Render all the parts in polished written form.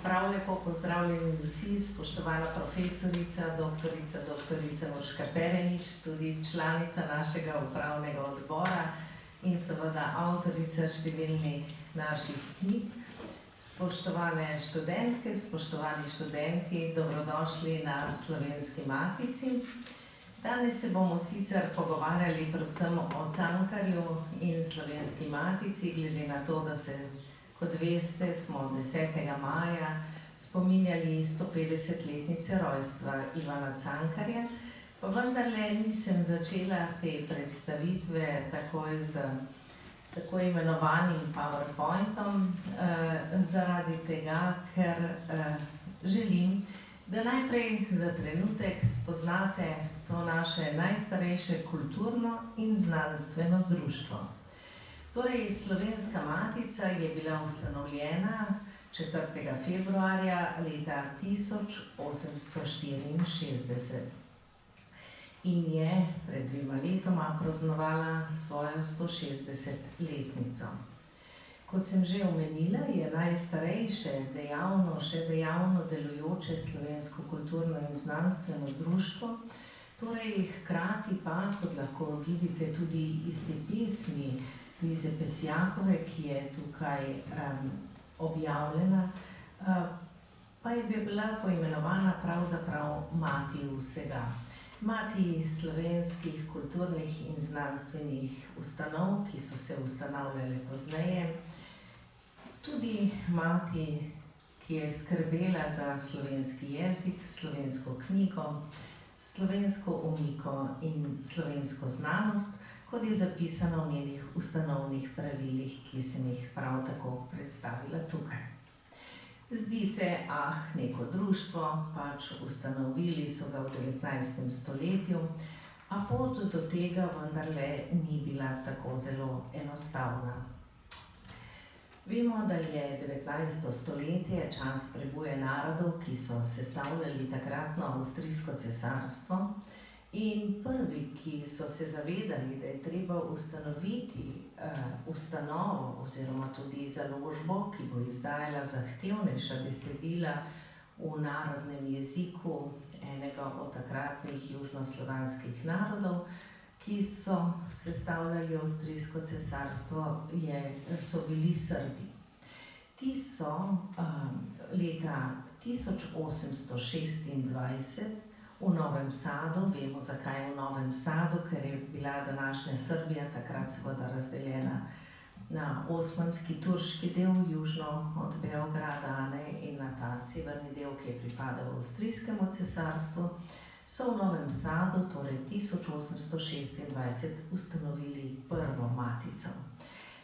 Prav lepo pozdravljeni vsi, spoštovana profesorica, doktorica Urška Perenič, tudi članica našega upravnega odbora in seveda avtorica številnih naših knjig. Spoštovane študentke, spoštovani študenti, dobrodošli na Slovenski matici. Danes se bomo sicer pogovarjali predvsem o Cankarju in Slovenski matici, glede na to, da se, kot veste, smo 10. maja spominjali 150-letnice rojstva Ivana Cankarja, pa vendarle nisem začela te predstavitve takoj z tako imenovanim PowerPointom, zaradi tega, ker želim, da najprej za trenutek spoznate to naše najstarejše kulturno in znanstveno društvo. Torej, Slovenska matica je bila ustanovljena 4. februarja leta 1864 in je pred 2 letoma praznovala svojo 160-letnico. Kot sem že omenila, je najstarejše še dejavno delujoče slovensko kulturno in znanstveno društvo, torej hkrati pa, kot lahko vidite tudi iz te pesmi Luize Pesjakove, ki je tukaj objavljena, pa je bila poimenovana pravzaprav mati vsega. Mati slovenskih kulturnih in znanstvenih ustanov, ki so se ustanavljale pozneje, tudi mati, ki je skrbela za slovenski jezik, slovensko knjigo, slovensko omiko in slovensko znanost, kot je zapisano v njenih ustanovnih pravilih, ki sem jih prav tako predstavila tukaj. Zdi se, neko društvo, pač ustanovili so ga v 19. stoletju, a pot do tega vendarle ni bila tako zelo enostavna. Vemo, da je 19. stoletje čas preboja narodov, ki so sestavljali takratno Avstrijsko cesarstvo, in prvi, ki so se zavedali, da je treba ustanoviti ustanovo oziroma tudi založbo, ki bo izdajala zahtevnejša besedila v narodnem jeziku enega od takratnih južnoslovanskih narodov, ki so sestavljali Avstrijsko cesarstvo, so bili Srbi. Ti so leta 1826 v Novem Sadu, vemo zakaj v Novem Sadu, ker je bila današnja Srbija takrat seveda razdeljena na osmanski, turški del, južno od Beograda, in na ta severni del, ki je pripadal Avstrijskemu cesarstvu, so v Novem Sadu, torej 1826, ustanovili prvo matico.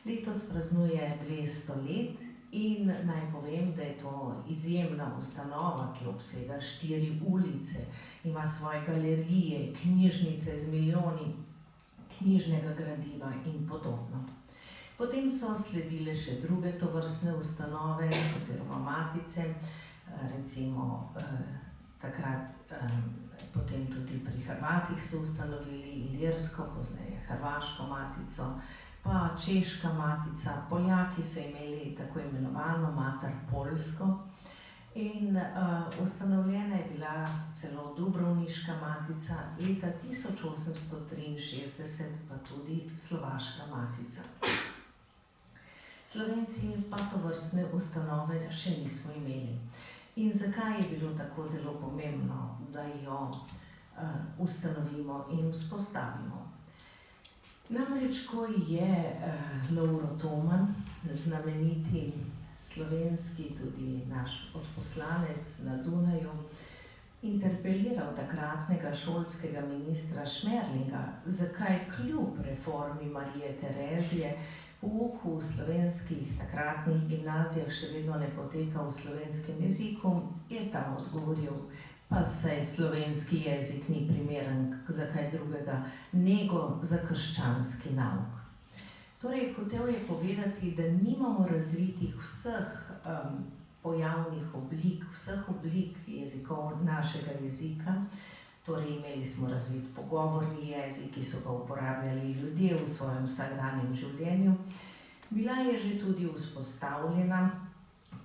Letos praznuje 200 let in naj povem, da je to izjemna ustanova, ki obsega 4 ulice, ima svoje galerije, knjižnice z milijoni knjižnega gradiva in podobno. Potem so sledile še druge tovrstne ustanove oziroma matice, recimo takrat potem tudi pri Hrvatih so ustanovili Ilirsko, pozneje Hrvaško matico, pa Češka matica, Poljaki so imeli tako imenovano Mater Poljsko in ustanovljena je bila celo Dubrovniška matica, leta 1863 pa tudi Slovaška matica. Slovenci pa tovrstne ustanove še nismo imeli. In zakaj je bilo tako zelo pomembno, da jo ustanovimo in vzpostavimo? Namreč, ko je Lovro Toman, znameniti slovenski, tudi naš odposlanec na Dunaju, interpeliral takratnega šolskega ministra Šmerlinga, zakaj kljub reformi Marije Terezije pouk v slovenskih takratnih gimnazijah še vedno ne poteka v slovenskem jeziku, je ta odgovoril: pa saj slovenski jezik ni primeren za kaj drugega, nego za krščanski nauk. Torej, hotel je povedati, da nimamo razvitih vseh pojavnih oblik, vseh oblik jezikov našega jezika. Torej, imeli smo razvit pogovorni jezik, ki so ga uporabljali ljudje v svojem vsakdanjem življenju. Bila je že tudi vzpostavljena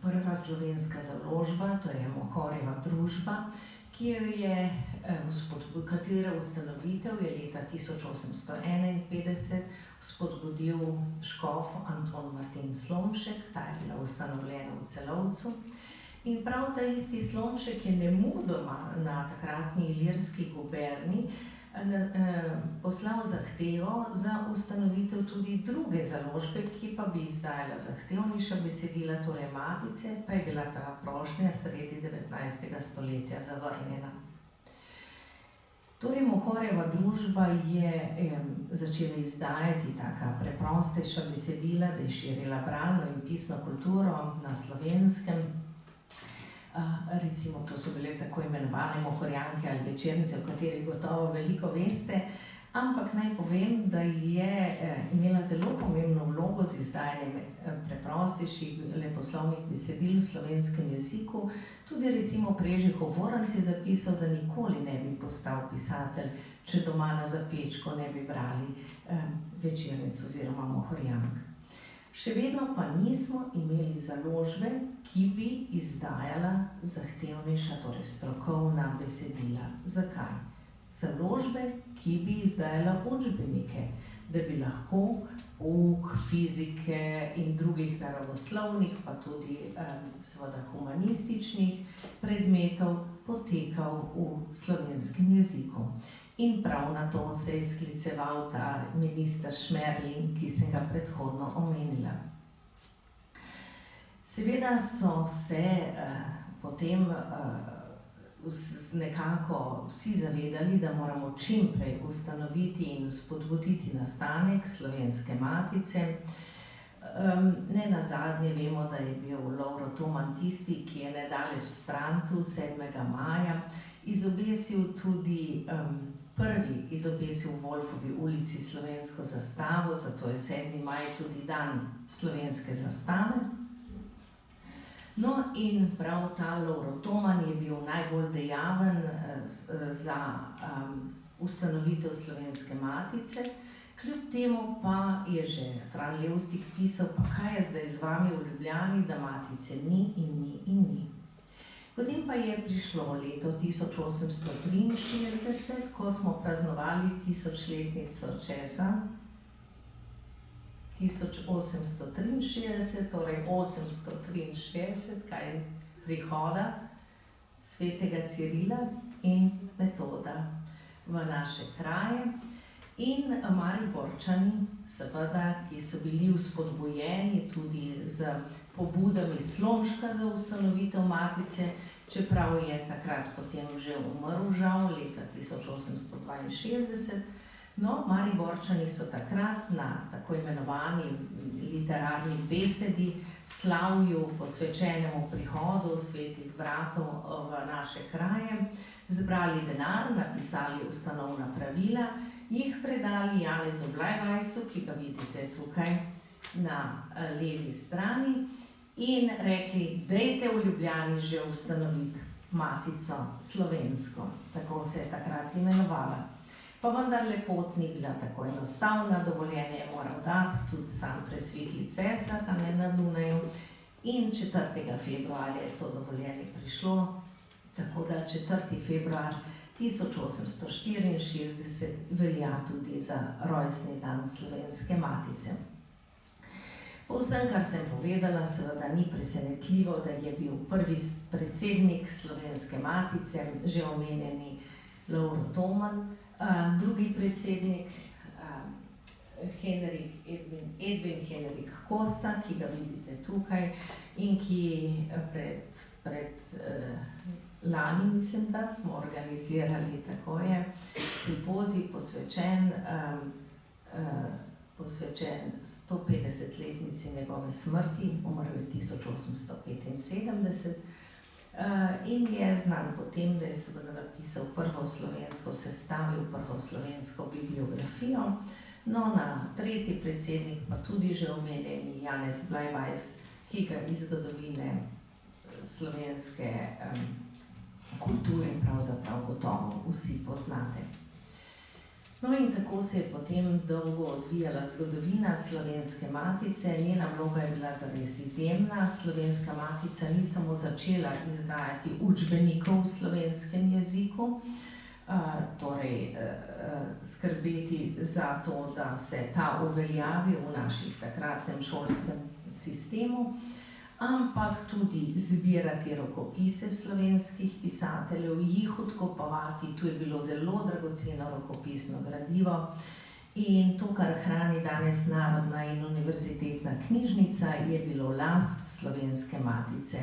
prva slovenska založba, to je Mohorjeva družba, katere ustanovitev je leta 1851 spodbudil škof Anton Martin Slomšek, ta je bila ustanovljena v Celovcu. In prav ta isti Slomšek je nemudoma na takratni Ilirski guberni poslal zahtevo za ustanovitev tudi druge založbe, ki pa bi izdajala zahtevnejša besedila, torej Matice, pa je bila ta prošnja sredi 19. stoletja zavrnjena. Torej, Mohorjeva družba je začela izdajati taka preprostejša besedila, da je širila bralno in pisno kulturo na Slovenskem. Recimo, to so bile tako imenovane mohorjanke ali večernice, o katerih gotovo veliko veste, ampak naj povem, da je imela zelo pomembno vlogo z izdajanjem preprostejših leposlovnih besedil v slovenskem jeziku. Tudi recimo Preži Hovoranc je zapisal, da nikoli ne bi postal pisatelj, če doma na zapečku ne bi brali večernic oziroma mohorjank. Še vedno pa nismo imeli založbe, ki bi izdajala zahtevnejša, torej strokovna besedila. Zakaj? Založbe, ki bi izdajala učbenike, da bi lahko pouk fizike in drugih naravoslovnih, pa tudi seveda humanističnih predmetov potekal v slovenskem jeziku. In prav na to se je skliceval ta minister Šmerlin, ki sem ga predhodno omenila. Seveda so se potem nekako vsi zavedali, da moramo čim prej ustanoviti in spodbuditi nastanek Slovenske Matice. Ne nazadnje vemo, da je bil Lovro Toman tisti, ki je nedaleč stran tu 7. maja izobesil tudi prvi izobesil v Wolfovi ulici slovensko zastavo, zato je 7. maj tudi dan slovenske zastave. No in prav ta Lovro Toman je bil najbolj dejaven za ustanovitev Slovenske Matice. Kljub temu pa je že Fran Levstik pisal, pa kaj je zdaj z vami v Ljubljani, da Matice ni in ni in ni. Potem pa je prišlo leto 1863, ko smo praznovali tisočletnico česa? 1863, torej 863, kaj prihoda svetega Cirila in Metoda v naše kraje. In Mariborčani, seveda, ki so bili vzpodbujeni tudi z pobudami Slomška za ustanovitev Matice, čeprav je takrat potem že umrl, žal, leta 1862. No, Mariborčani so takrat na tako imenovani literarni besedi, slavju posvečenemu prihodu svetih bratov v naše kraje, zbrali denar, napisali ustanovna pravila, jih predali Janezu Blajvajsu, ki ga vidite tukaj na levi strani, in rekli, dajte v Ljubljani že ustanoviti Matico slovensko. Tako se je takrat imenovala. Pa vendar pot ni bila tako enostavna, dovoljenje je moral dati tudi sam presvetli cesar, a ne na Dunaju. In 4. februarja je to dovoljenje prišlo, tako da 4. februar 1864 velja tudi za rojstni dan Slovenske Matice. Po vsem, kar sem povedala, seveda ni presenetljivo, da je bil prvi predsednik Slovenske Matice, že omenjeni Lovro Toman, drugi predsednik Edvin Henrik Kosta, ki ga vidite tukaj in ki pred lani, mislim, da smo organizirali, tako je, simpozij posvečen 150-letnici njegove smrti, umrl je 1875, in je znan po tem, da je seveda napisal prvo slovensko, sestavil prvo slovensko bibliografijo. No, na tretji predsednik pa tudi že omenjeni Janez Blajvajs, ki ga iz zgodovine slovenske kulture pravzaprav gotovo vsi poznate. No, in tako se je potem dolgo odvijala zgodovina Slovenske matice. Njena vloga je bila zares izjemna. Slovenska matica ni samo začela izdajati učbenikov v slovenskem jeziku, torej skrbeti za to, da se ta uveljavi v naših takratnem šolskem sistemu, ampak tudi zbirati rokopise slovenskih pisateljev, jih odkopovati. Tu je bilo zelo dragoceno rokopisno gradivo. In to, kar hrani danes Narodna in univerzitetna knjižnica, je bilo last Slovenske matice.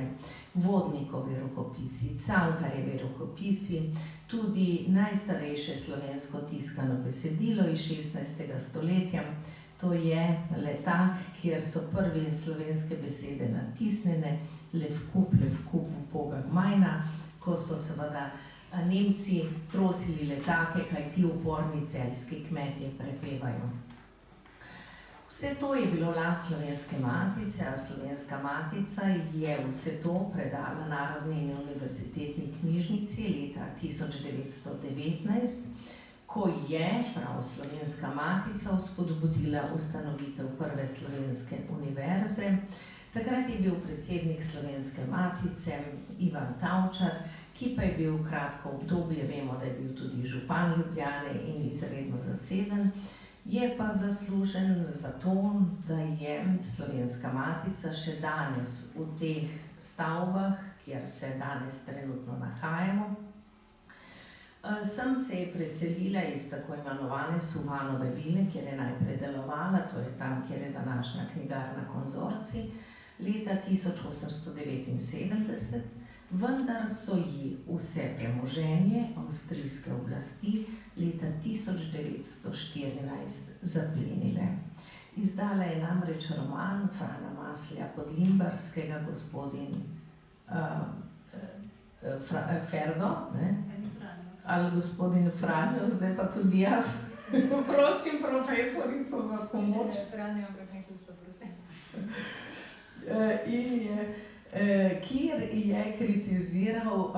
Vodnikovi rokopisi, Cankarjevi rokopisi, tudi najstarejše slovensko tiskano besedilo iz 16. stoletja. To je letak, kjer so prve slovenske besede natisnjene, levkup, uboga gmajna, ko so seveda Nemci prosili letake, kaj ti uporni celjski kmetje prepevajo. Vse to je bilo last Slovenske matice, a Slovenska matica je vse to predala Narodni in univerzitetni knjižnici leta 1919, ko je prav Slovenska matica vzpodbudila ustanovitev prve slovenske univerze. Takrat je bil predsednik Slovenske matice Ivan Tavčar, ki pa je bil kratko obdobje, vemo, da je bil tudi župan Ljubljane in izredno zaseden. Je pa zaslužen za to, da je Slovenska matica še danes v teh stavbah, kjer se danes trenutno nahajamo. Sem se je preselila iz tako imenovane Suvanove vile, kjer je najprej delovala, to je tam, kjer je današnja knjigarna Konzorcij, leta 1879, vendar so ji vse premoženje avstrijske oblasti leta 1914 zaplenile. Izdala je namreč roman Frana Maslja Podlimbarskega, gospodin Ferdo, ali gospodin Franjo, zdaj pa tudi jaz. Prosim profesorico za pomoč. Franjo, ampak nisem 100%. Kjer je kritiziral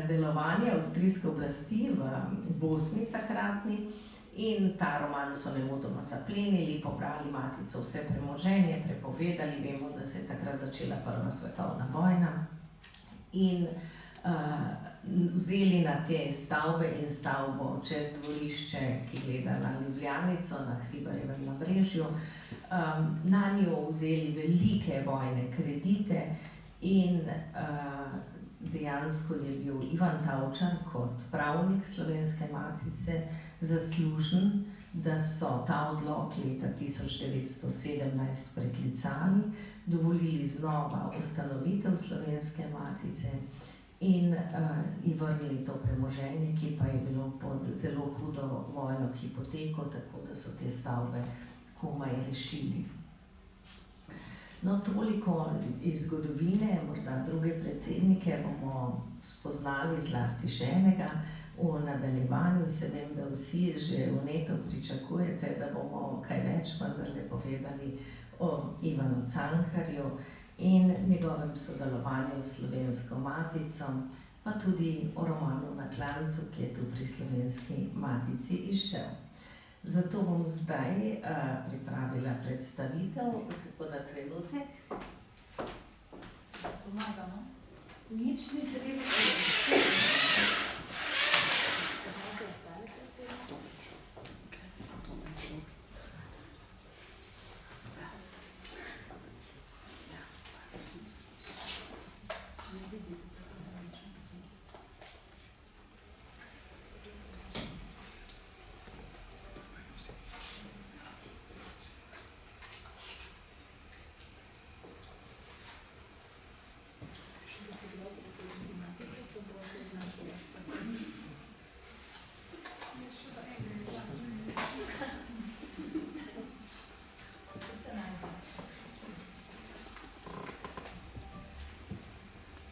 delovanje avstrijske oblasti v Bosni takratni, in ta roman so nemudoma zaplenili, pobrali matico vse premoženje, prepovedali. Vemo, da se je takrat začela Prva svetovna vojna, in vzeli na te stavbe in stavbo čez dvorišče, ki gleda na Ljubljanico, na Hribarjevem nabrežju. Na njo vzeli velike vojne kredite in dejansko je bil Ivan Tavčar kot pravnik Slovenske matice zaslužen, da so ta odlok leta 1917 preklicali, dovolili znova ustanovitev Slovenske matice in ji vrnili to premoženje, ki pa je bilo pod zelo hudo vojno hipoteko, tako da so te stavbe komaj rešili. No, toliko iz zgodovine, morda druge predsednike bomo spoznali, zlasti še enega v nadaljevanju. Se vem, da vsi že vneto pričakujete, da bomo kaj več vendarle povedali o Ivanu Cankarju in njegovem sodelovanju s Slovensko matico, pa tudi o romanu Na klancu, ki je tu pri Slovenski matici izšel. Zato bom zdaj pripravila predstavitev, tako da trenutek. Pomagamo. Nič ni treba.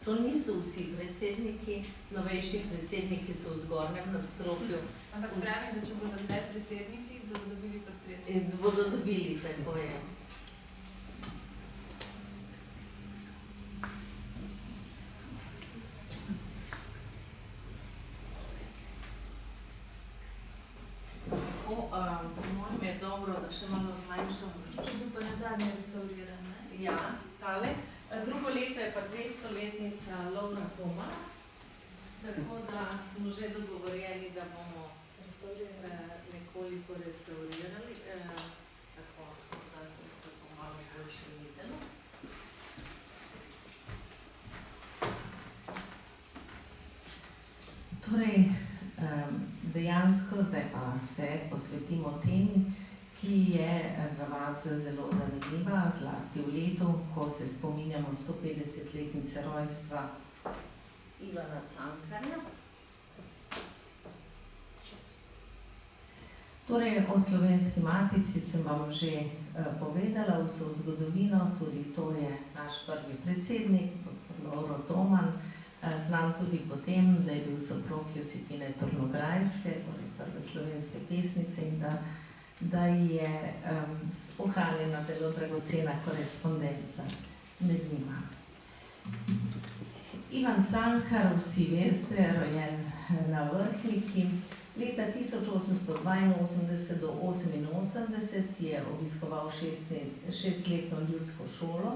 To niso vsi predsedniki, novejši predsedniki so v zgornjem nadstropju. Ampak pravim, da če bodo bile predsedniki, bodo dobili portret. Bodo dobili, tako je. dobro, da še malo zmanjšamo. Če bil pa nazadnje restauriran, ne? Ja, tale. Drugo leto je pa 200-letnica Lovra Toma, tako da smo že dogovorjeni, da bomo nekoliko restaurirali. Tako, zdaj se bo tako malo boljše videlo. Torej, dejansko zdaj pa se posvetimo temi, ki je za vas zelo zanimiva, zlasti v letu, ko se spominjamo 150-letnice rojstva Ivana Cankarja. Torej, o Slovenski matici sem vam že povedala vso zgodovino, tudi to je naš prvi predsednik, dr. Lovro Toman, znan tudi po tem, da je bil soprog Josipine Tornograjske, torej prve slovenske pesnice, in da je ohranjena zelo dragocena korespondenca med njima. Ivan Cankar, vsi veste, rojen na Vrhniki, leta 1882 do 1888 je obiskoval šestletno ljudsko šolo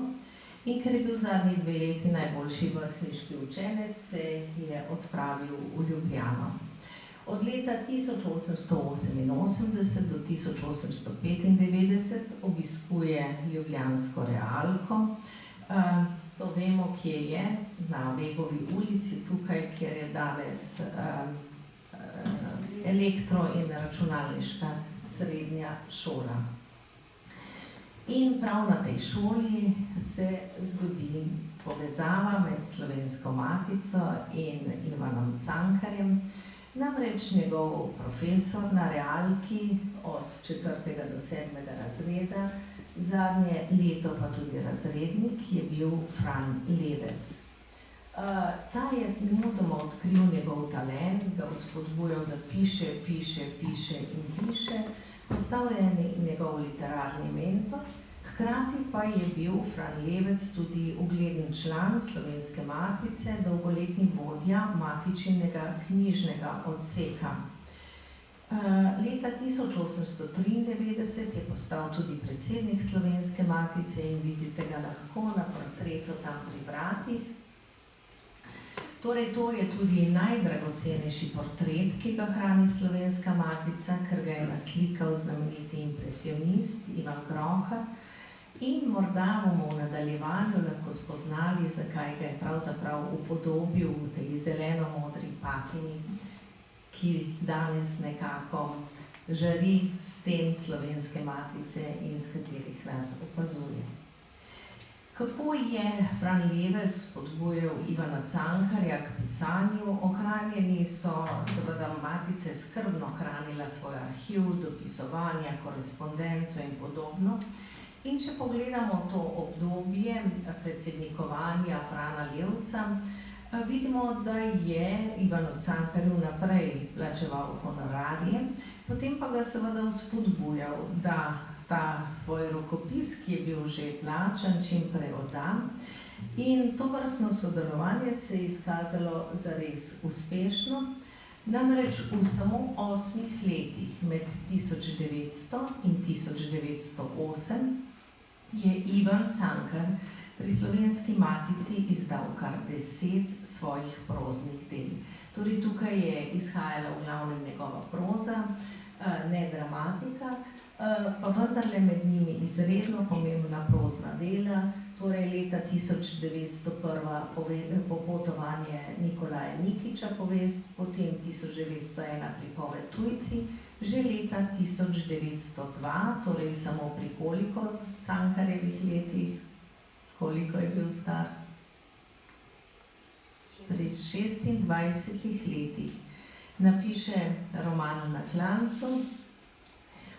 in ker je bil zadnji 2 leti najboljši vrhniški učenec, se je odpravil v Ljubljano. Od leta 1888 do 1895 obiskuje ljubljansko realko. To vemo, kje je, na Vegovi ulici, tukaj, kjer je danes elektro- in računalniška srednja šola. In prav na tej šoli se zgodi povezava med Slovensko matico in Ivanom Cankarjem. Namreč njegov profesor na realki od 4. do 7. razreda, zadnje leto pa tudi razrednik, je bil Fran Levec. Ta je nemudoma odkril njegov talent, ga vzpodbujal, da piše in piše, postal je njegov literarni mentor, hkrati pa je bil Fran Levec tudi ugleden član Slovenske matice, dolgoletni vodja matičinega knjižnega odseka. Leta 1893 je postal tudi predsednik Slovenske matice in vidite ga lahko na portretu tam pri vratih. Torej, to je tudi najdragocenejši portret, ki ga hrani Slovenska matica, ker ga je naslikal znameniti impresionist Ivan Grohar. In morda bomo v nadaljevanju lahko spoznali, zakaj ga je pravzaprav upodobil v tej zeleno-modri patini, ki danes nekako žari sten Slovenske matice in s katerih nas opazuje. Kako je Fran Levec spodbujal Ivana Cankarja k pisanju? Ohranjeni so, seveda matice skrbno hranila svoj arhiv, dopisovanja, korespondenco in podobno. In če pogledamo to obdobje predsednikovanja Frana Levca, vidimo, da je Ivanu Cankarju naprej plačeval honorarje, potem pa ga seveda vzpodbujal, da ta svoj rokopis, ki je bil že plačan, čim prej oddan. In tovrstno sodelovanje se je izkazalo zares uspešno. Namreč v samo 8 letih med 1900 in 1908 je Ivan Cankar pri Slovenski matici izdal kar 10 svojih proznih del. Torej, tukaj je izhajala v glavnem njegova proza, ne dramatika, pa vendarle med njimi izredno pomembna prozna dela, torej leta 1901 Popotovanje Nikolaja Nikića povest, potem 1901 Pripoved Tujci, že leta 1902, torej samo pri koliko Cankarjevih letih, koliko je bil star? Pri 26 letih napiše roman Na klancu.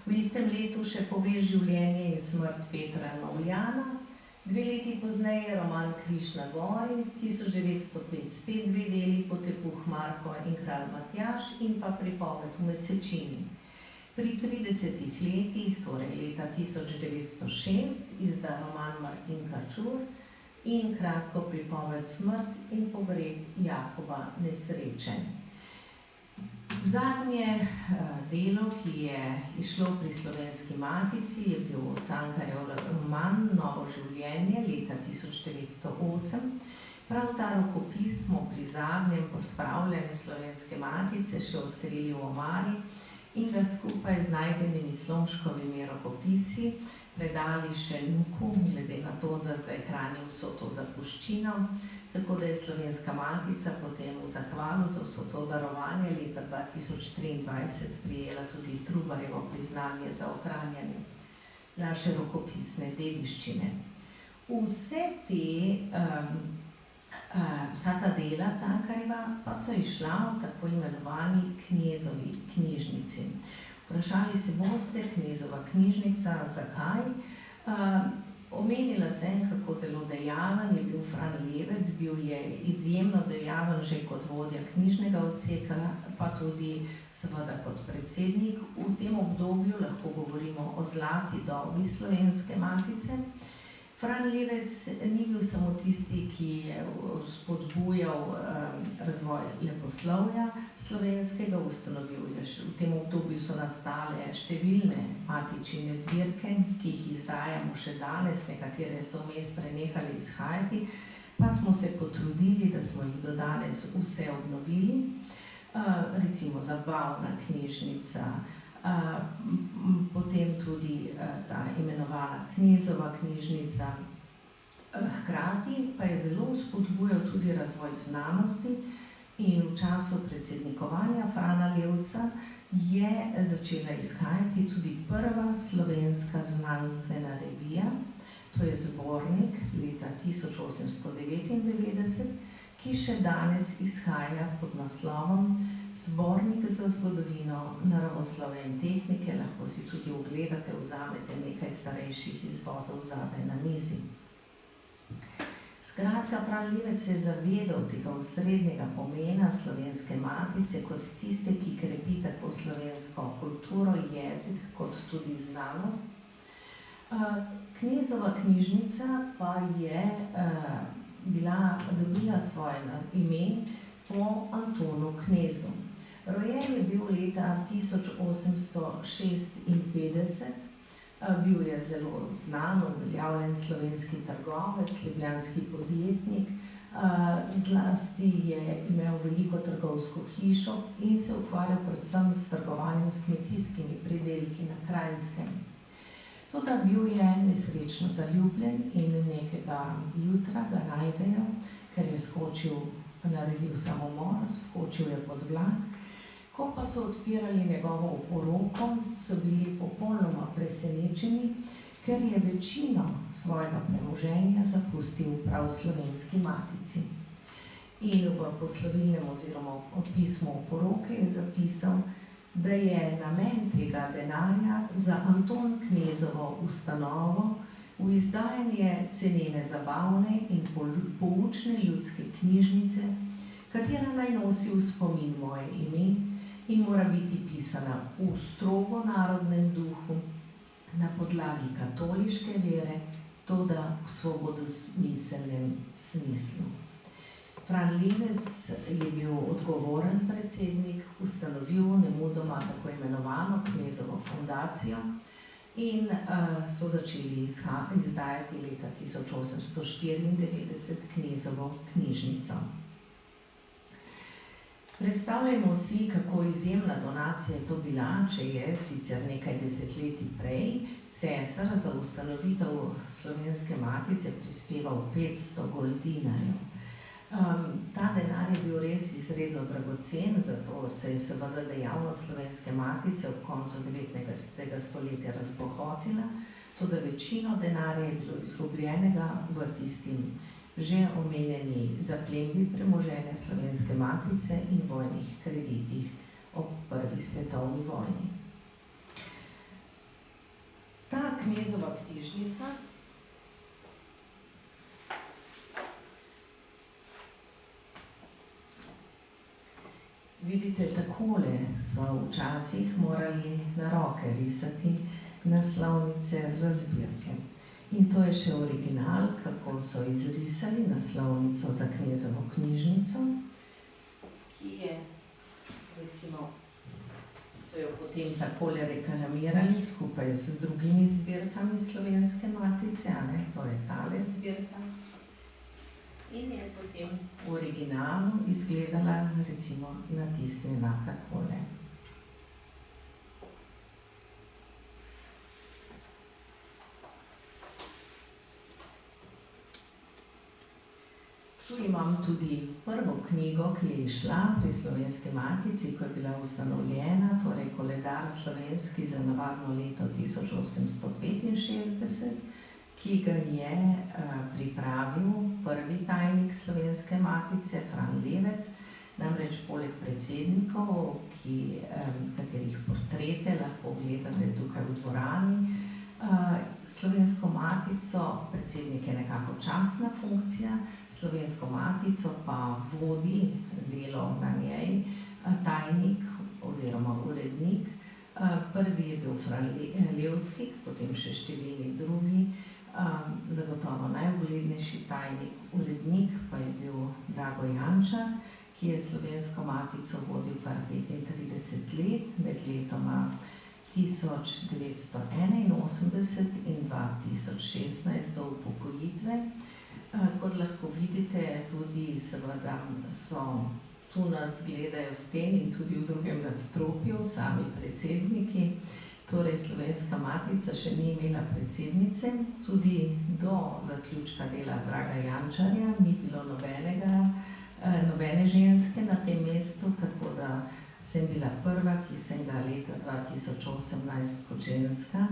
V istem letu še pove življenje in smrt Petra Novljana, 2 leti pozneje roman Križ na gori, 1905 spet 2 deli Potepuh Marko in Kralj Matjaž in pa Pripoved v mesečini. Pri 30 letih, torej leta 1906, izda roman Martin Kačur in kratko pripoved Smrt in pogreb Jakoba Nesreče. Zadnje delo, ki je izšlo pri Slovenski matici, je bil Cankarjev roman Novo življenje leta 1908. Prav ta rokopis smo pri zadnjem pospravljanju Slovenske matice še odkrili v omari in ga skupaj z najdenimi Slomškovimi rokopisi predali še Nuku, glede na to, da zdaj hrani vso to zapuščino. Tako da je Slovenska matica potem v zahvalo za vso to darovanje leta 2023 prijela tudi Trubarjevo priznanje za ohranjanje naše rokopisne dediščine. Vsa ta dela Cankarjeva pa so izšla v tako imenovani Knezovi knjižnici. Vprašali se boste, Knezova knjižnica, zakaj? Omenila sem, kako zelo dejaven je bil Fran Levec, bil je izjemno dejaven že kot vodja knjižnega odseka, pa tudi seveda kot predsednik. V tem obdobju lahko govorimo o zlati dobi Slovenske matice. Fran Levec ni bil samo tisti, ki je spodbujal razvoj leposlovja slovenskega, ustanovil je. V tem obdobju so nastale številne matičine zbirke, ki jih izdajamo še danes, nekatere so vmes prenehale izhajati, pa smo se potrudili, da smo jih do danes vse obnovili. Recimo Zabavna knjižnica, potem tudi ta imenovana Knezova knjižnica. Hkrati pa je zelo spodbujal tudi razvoj znanosti in v času predsednikovanja Frana Levca je začela izhajati tudi prva slovenska znanstvena revija, to je zbornik leta 1899, ki še danes izhaja pod naslovom Zbornik za zgodovino naravoslovja in tehnike. Lahko si tudi ogledate, vzamete nekaj starejših izvodov zadaj na mizi. Skratka, Fran Levec se je zavedal tega osrednjega pomena Slovenske matice kot tiste, ki krepi tako slovensko kulturo, jezik kot tudi znanost. Knezova knjižnica pa je dobila svoje ime po Antonu Knezu. Rojen je bil leta 1856, bil je zelo znan, uveljavljen slovenski trgovec, ljubljanski podjetnik, zlasti je imel veliko trgovsko hišo in se ukvarjal predvsem s trgovanjem s kmetijskimi pridelki na Kranjskem. Toda bil je nesrečno zaljubljen in nekega jutra ga najdejo, ker je naredil samomor, skočil je pod vlak. Ko pa so odpirali njegovo oporoko, so bili popolnoma presenečeni, ker je večino svojega premoženja zapustil prav Slovenski matici. In v poslovilnem oziroma pismu oporoke je zapisal, da je namen tega denarja za Anton Knezovo ustanovo v izdajanje cenene zabavne in poučne ljudske knjižnice, katera naj nosi v spomin moje ime in mora biti pisana v strogo narodnem duhu, na podlagi katoliške vere, toda v svobodosmiselnem smislu. Fran Levec je bil odgovoren predsednik, ustanovil nemudoma tako imenovano Knezovo fundacijo in so začeli izdajati leta 1894 Knezovo knjižnico. Predstavljajmo si, kako izjemna donacija je to bila, če je sicer nekaj desetletij prej cesar za ustanovitev Slovenske matice prispeval 500 goldinarjev. Ta denar je bil res izredno dragocen, zato se je seveda dejavnost Slovenske matice ob koncu 19. stoletja razbohotila, toda večino denarja je bilo izgubljenega v tistim že omenjeni zaplembi premoženja Slovenske matice in vojnih kreditih ob prvi svetovni vojni. Ta Knezova knjižnica vidite, takole so včasih morali na roke risati naslovnice za zbirke. In to je še original, kako so izrisali naslovnico za Knezovo knjižnico, ki je recimo so jo potem takole reklamirali skupaj z drugimi zbirkami Slovenske matice, a ne, to je tale zbirka. In je potem v originalu izgledala recimo natisnjena takole. Tu imam tudi prvo knjigo, ki je izšla pri Slovenski matici, ko je bila ustanovljena, torej Koledar slovenski za navadno leto 1865, ki ga je pripravil prvi tajnik Slovenske matice, Fran Levec. Namreč poleg predsednikov, katerih portrete lahko gledate tukaj v dvorani, Slovensko matico, predsednik je nekako častna funkcija, Slovensko matico pa vodi delo na njej tajnik oziroma urednik. Prvi je bil Fran Levstik, potem še številni drugi, zagotovo najuglednejši tajnik, urednik pa je bil Drago Jančar, ki je Slovensko matico vodil kar 35 let, med letoma 1981 in 2016 do upokojitve. Kot lahko vidite, tudi seveda tu nas gledajo s tem in tudi v drugem nadstropju sami predsedniki. Torej Slovenska matica še ni imela predsednice, tudi do zaključka dela Draga Jančarja ni bilo nobene ženske na tem mestu, tako da sem bila prva, ki sem ga leta 2018 kot ženska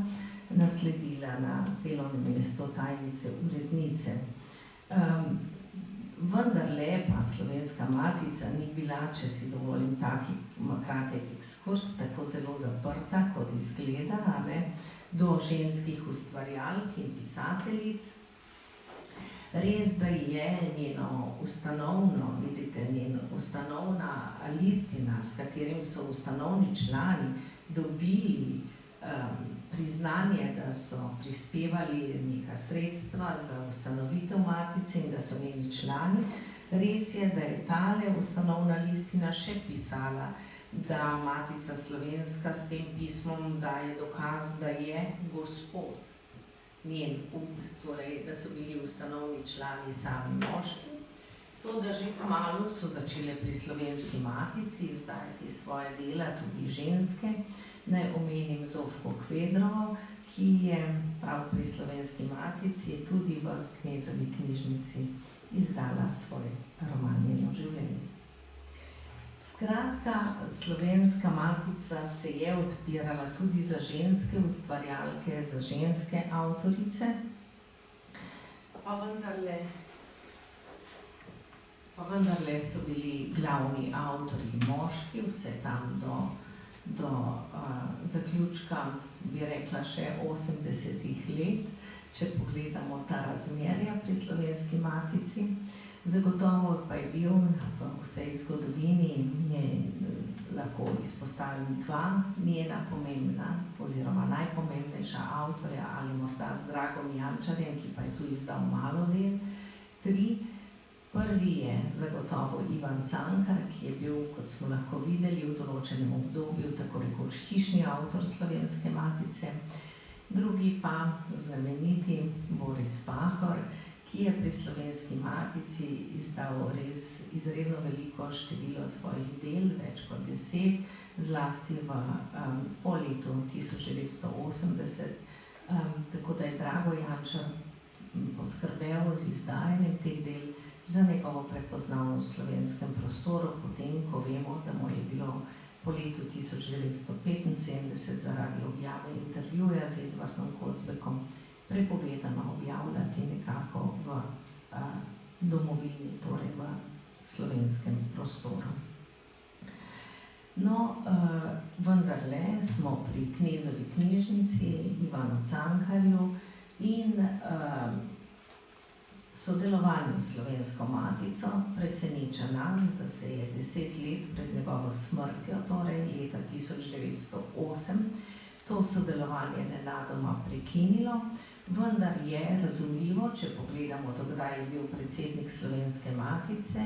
nasledila na delovnem mestu tajnice urednice. Vendarle pa Slovenska matica ni bila, če si dovolim taki kratek ekskurs, tako zelo zaprta, kot izgleda, do ženskih ustvarjalk in pisateljic. Res, da je njeno ustanovna listina, s katerim so ustanovni člani dobili priznanje, da so prispevali neka sredstva za ustanovitev matice in da so njeni člani. Res je, da je tale ustanovna listina še pisala, da Matica Slovenska s tem pismom daje dokaz, da je Gospod njen ud, torej, da so bili ustanovni člani sami moški. To, da že kmalu so začele pri Slovenski matici izdajati svoje dela tudi ženske. Naj omenim Zofko Kvedrovo, ki je prav pri Slovenski matici tudi v Knezovi knjižnici izdala svoj roman Njeno življenje. Skratka, Slovenska matica se je odpirala tudi za ženske ustvarjalke, za ženske avtorice, pa vendarle so bili glavni avtorji moški, vse tam do zaključka, bi rekla, še 80-ih let, če pogledamo ta razmerja pri Slovenski matici. Zagotovo pa je bil v vsej zgodovini, lahko izpostavim dva njena pomembna oziroma najpomembnejša avtorja, ali morda z Dragom Jančarjem, ki pa je tu izdal malo del, 3. Prvi je zagotovo Ivan Cankar, ki je bil, kot smo lahko videli, v določenem obdobju tako rekoč hišni avtor Slovenske matice. Drugi pa znameniti Boris Pahor, ki je pri Slovenski matici izdal res izredno veliko število svojih del, več kot 10, zlasti po letu 1980. Tako da je Drago Jančar poskrbel z izdajanjem teh del za njegovo prepoznavnost v slovenskem prostoru, potem, ko vemo, da mu je bilo po letu 1975 zaradi objave intervjuja z Edvardom Kocbekom prepovedano objavljati nekako v domovini, torej v slovenskem prostoru. No, vendarle smo pri Knezovi knjižnici, Ivanu Cankarju in sodelovanju s Slovensko matico. Preseneča nas, da se je 10 let pred njegovo smrtjo, torej leta 1908, to sodelovanje nenadoma prekinilo, vendar je razumljivo, če pogledamo, do kdaj je bil predsednik Slovenske matice,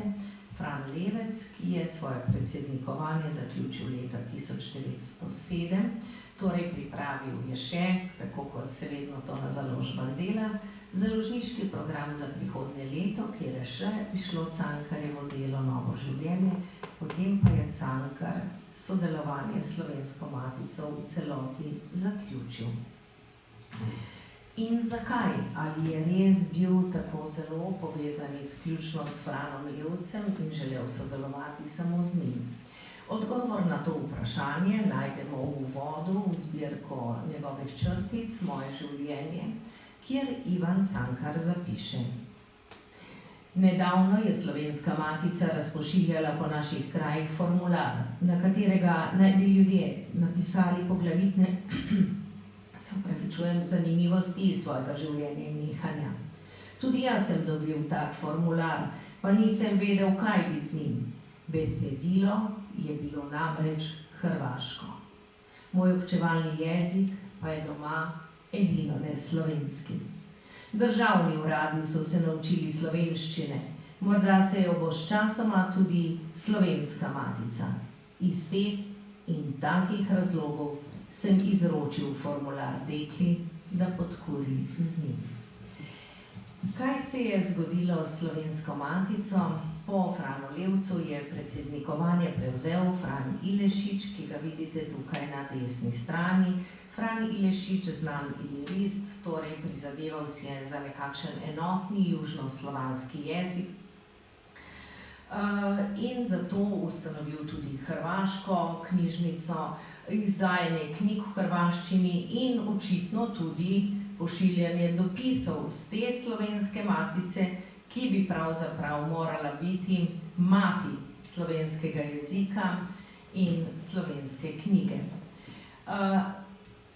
Fran Levec, ki je svoje predsednikovanje zaključil leta 1907, torej pripravil je še, tako kot se vedno to na založbah dela, založniški program za prihodnje leto, kjer je še išlo Cankarjevo delo Novo življenje, potem pa je Cankar sodelovanje s Slovensko matico v celoti zaključil. In zakaj? Ali je res bil tako zelo povezan izključno s Franom Levcem in želel sodelovati samo z njim? Odgovor na to vprašanje najdemo v uvodu v zbirko njegovih črtic Moje življenje, kjer Ivan Cankar zapiše: Nedavno je Slovenska matica razpošiljala po naših krajih formular, na katerega naj bi ljudje napisali poglavitne zanimivosti iz svojega življenja in nihanja. Tudi jaz sem dobil tak formular, pa nisem vedel, kaj bi z njim. Besedilo je bilo namreč hrvaško. Moj občevalni jezik pa je doma edino ne slovenski. Državni uradi so se naučili slovenščine, morda se jo bo sčasoma tudi Slovenska matica. Iz teh in takih razlogov sem izročil formular dekli, da podkuri z njim. Kaj se je zgodilo s Slovensko matico? Po Franu Levcu je predsednikovanje prevzel Fran Ilešič, ki ga vidite tukaj na desni strani. Fran Ilešič, znan ilirist, torej prizadeval si je za nekakšen enotni južnoslovanski jezik in zato ustanovil tudi hrvaško knjižnico, izdajanje knjig v hrvaščini in očitno tudi pošiljanje dopisov z te Slovenske matice, ki bi pravzaprav morala biti mati slovenskega jezika in slovenske knjige.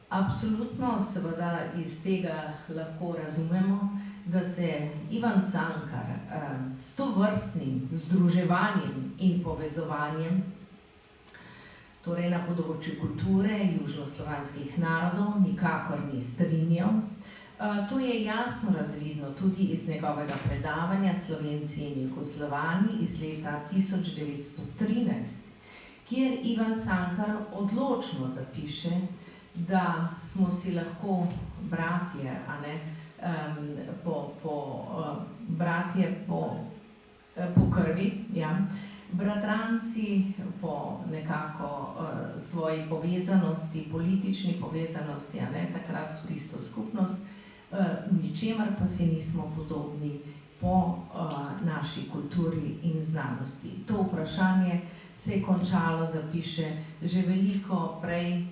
Absolutno seveda iz tega lahko razumemo, da se Ivan Cankar s tovrstnim združevanjem in povezovanjem, torej na področju kulture južnoslovanskih narodov, nikakor ni strinjal. To je jasno razvidno tudi iz njegovega predavanja Slovenci in Jugoslovani iz leta 1913, kjer Ivan Cankar odločno zapiše, da smo si lahko bratje, bratje po krvi, ja, bratranci po nekako svoji povezanosti, politični povezanosti, takrat v isto skupnost, ničemer pa si nismo podobni po naši kulturi in znanosti. To vprašanje se je končalo, zapiše, že veliko prej,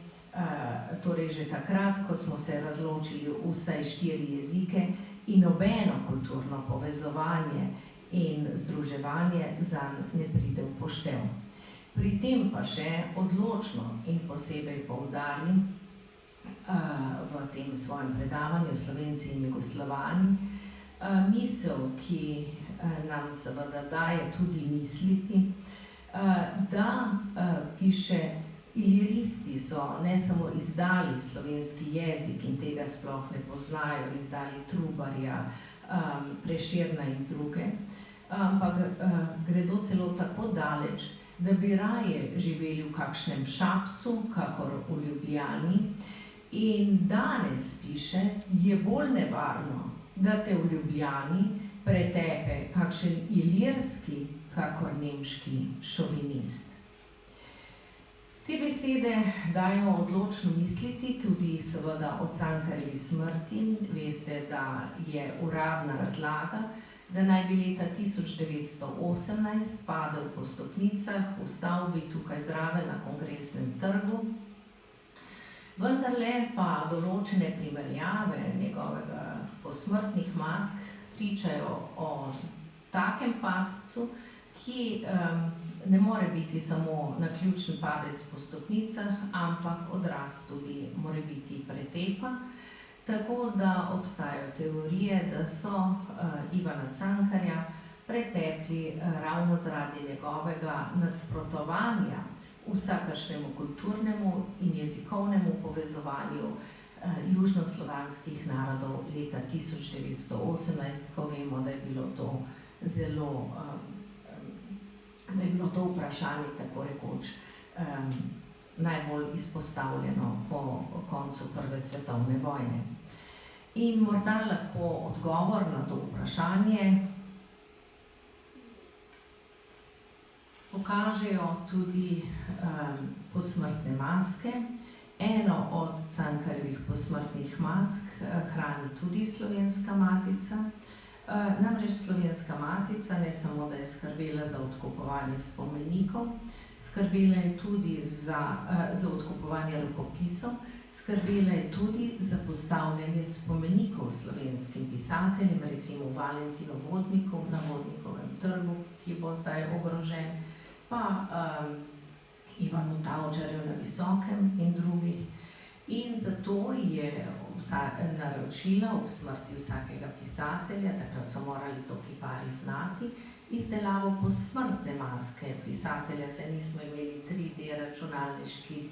torej že takrat, ko smo se razločili vsaj 4 jezike in nobeno kulturno povezovanje in združevanje zanj ne pride v poštev. Pri tem pa še odločno in posebej poudarim v tem svojem predavanju Slovenci in Jugoslovani misel, ki nam seveda daje tudi misliti, da piše, iliristi so ne samo izdali slovenski jezik in tega sploh ne poznajo, izdali Trubarja, Prešerna in druge, ampak gredo celo tako daleč, da bi raje živeli v kakšnem Šapcu, kakor v Ljubljani. In danes, piše, je bolj nevarno, da te v Ljubljani pretepe kakšen ilirski, kakor nemški šovinist. Te besede dajo odločno misliti tudi seveda o Cankarjevi smrti. Veste, da je uradna razlaga, da naj bi leta 1918 padel po stopnicah v stavbi tukaj zraven na Kongresnem trgu. Vendarle pa določene primerjave njegovega posmrtnih mask pričajo o takem padcu, ki ne more biti samo naključen padec po stopnicah, ampak odraz tudi more biti pretepa. Tako da obstajajo teorije, da so Ivana Cankarja pretepli ravno zaradi njegovega nasprotovanja vsakršnemu kulturnemu in jezikovnemu povezovanju južnoslovanskih narodov leta 1918, ko vemo, da je bilo to zelo bilo to vprašanje tako rekoč najbolj izpostavljeno po koncu Prve svetovne vojne. In morda lahko odgovor na to vprašanje pokažejo tudi posmrtne maske. Eno od Cankarjevih posmrtnih mask hrani tudi Slovenska matica. Namreč Slovenska matica ne samo, da je skrbela za odkupovanje spomenikov, skrbela je tudi za odkupovanje rokopisov, skrbela je tudi za postavljanje spomenikov slovenskim pisateljem, recimo Valentinu Vodniku na Vodnikovem trgu, ki bo zdaj ogrožen, pa Ivanu Tavčarju na Visokem in drugih. In zato je naročila ob smrti vsakega pisatelja, takrat so morali to kiparji znati, izdelavo posmrtne maske pisatelja, saj nismo imeli 3D računalniških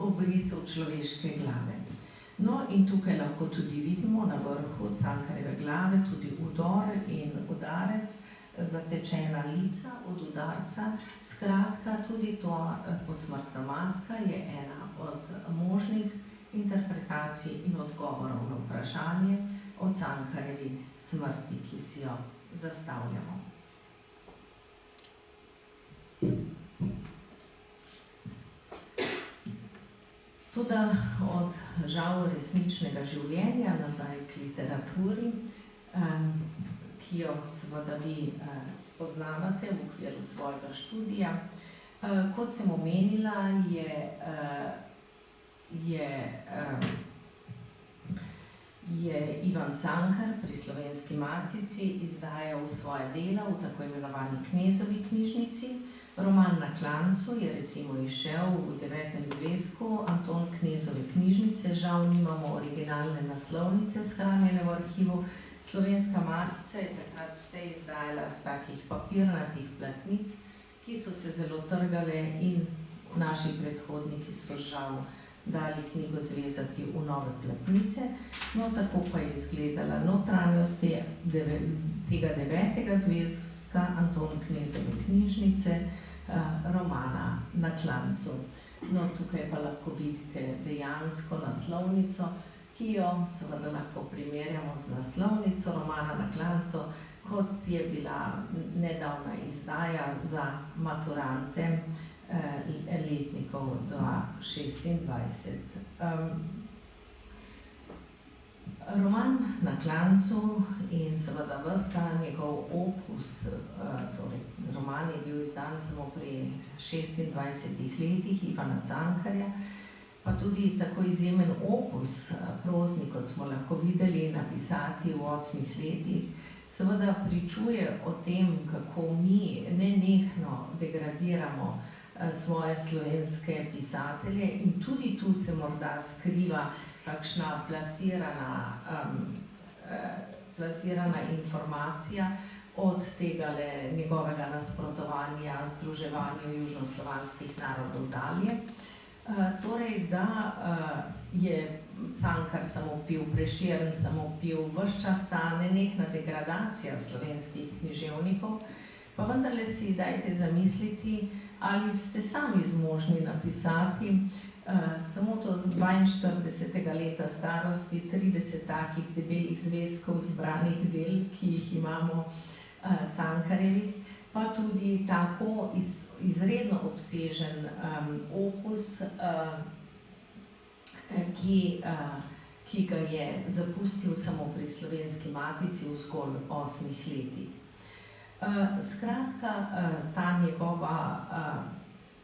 obrisov človeške glave. No, in tukaj lahko tudi vidimo na vrhu Cankarjeve glave tudi udor in udarec, zatečena lica od udarca. Skratka, tudi to posmrtna maska je ena od možnih interpretacij in odgovorov na vprašanje o Cankarjevi smrti, ki si jo zastavljamo. Toda od žal resničnega življenja nazaj k literaturi, ki jo seveda vi spoznavate v okviru svojega študija. Kot sem omenila, je Ivan Cankar pri Slovenski matici izdajal svoje dela v tako imenovani Knezovi knjižnici. Roman Na klancu je recimo izšel v 9. zvezku Anton Knezove knjižnice. Žal nimamo originalne naslovnice shranjene v arhivu. Slovenska matica je takrat vse izdajala z takih papirnatih platnic, ki so se zelo trgale, in naši predhodniki so žal dali knjigo zvezati v nove platnice. No, tako pa je izgledala notranjost tega 9. zvezka Anton Knezove knjižnice, romana Na klancu. No, tukaj pa lahko vidite dejansko naslovnico, ki jo seveda lahko primerjamo z naslovnico romana Na klancu, kot je bila nedavna izdaja za maturante letnikov 2026. Roman Na klancu in seveda ves ta njegov opus, torej roman je bil izdan samo pri 26 letih Ivana Cankarja, pa tudi tako izjemen opus prozni, kot smo lahko videli, napisati v 8 letih, seveda pričuje o tem, kako mi nenehno degradiramo svoje slovenske pisatelje, in tudi tu se morda skriva kakšna plasirana informacija od tega njegovega nasprotovanja združevanju južnoslovanskih narodov dalje. Torej, da je Cankar samopil, Prešeren samopil, ves čas ta nenehna degradacija slovenskih književnikov, pa vendarle si dajte zamisliti, ali ste sami zmožni napisati samo to 42. leta starosti 30 takih debelih zvezkov zbranih del, ki jih imamo Cankarjevih, pa tudi tako izredno obsežen opus, ki ga je zapustil samo pri Slovenski matici v zgolj 8 letih. Skratka, ta njegova